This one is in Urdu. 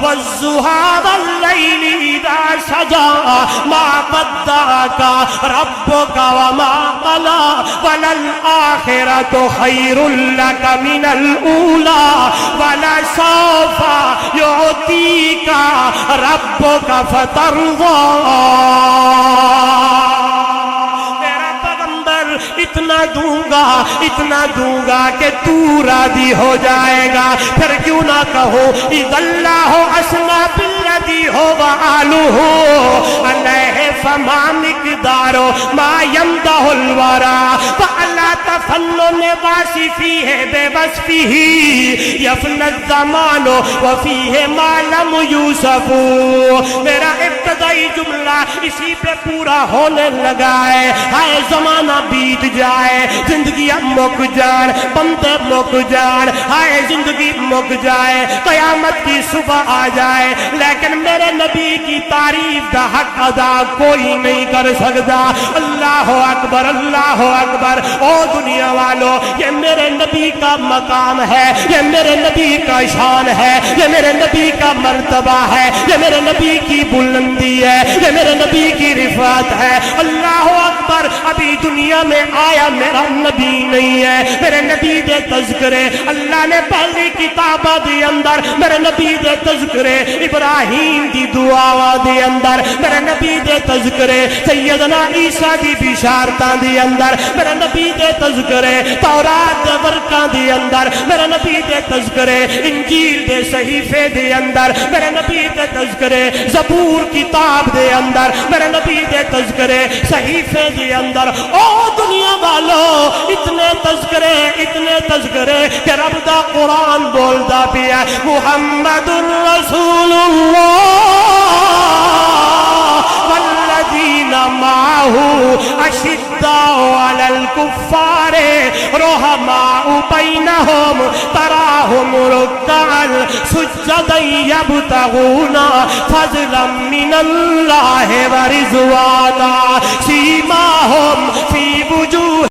والضحى واللیل اذا سجا ما ودعك ربك وما قلى وللآخرة خير لك من الأولى ولسوف يعطيك ربك فترضى. اتنا دوں گا کہ تو راضی ہو جائے گا. پھر کیوں نہ کہو اذا اللہ اسنا بالذی ہو وآلہ علیہ فما مقدار ما یمدح الورا فعلا تفنن واصفیہ بے وصفہ یفنی الزمان وفیہ ما لم یوصف. میرا ابتدائی جملہ اسی پہ پورا ہونے لگا ہے. ہائے زمانہ بیت جائے, زندگی اب مک جان, بندے مک جان, ہائے زندگی مک جائے, قیامت کی صبح آ جائے, لیکن میرے نبی کی تعریف دا حق ادا کوئی نہیں کر سکتا. اللہ اکبر, اللہ اکبر. او دنیا والو, یہ میرے نبی کا مقام ہے, یہ میرے نبی کا شان ہے, یہ میرے نبی کا مرتبہ ہے, یہ میرے نبی کی بلندی ہے, یہ میرے نبی کی رفعت ہے. اللہ اکبر. ابھی دنیا میں آیا میرا نبی نہیں ہے, میرے نبی دے تذکرے اللہ نے پہلی کتابہ دی اندر, میرے نبی دے تذکرے ابراہیم دی دعا دی اندر, میرے نبی دے تذکرے سیدنا عیسیٰ دی بشارتاں دی اندر, میرے نبی دے تذکرے تورات دے ورقاں دی اندر, میرے نبی دے تذکرے انجیل دے صحیفے دے اندر, میرے نبی دے تذکرے زبور کتاب دے اندر, میرے نبی دے تذکرے صحیفے دے اندر. او دنیا والو, اتنے تذکرے کہ رب دا قرآن بولدا پیا محمد الرسول اللہ والذین معه اشداء علی الکفار رحماء بینہم تراہم رکعا سجدا یبتغون فضلا من اللہ ورضوانا سیماہم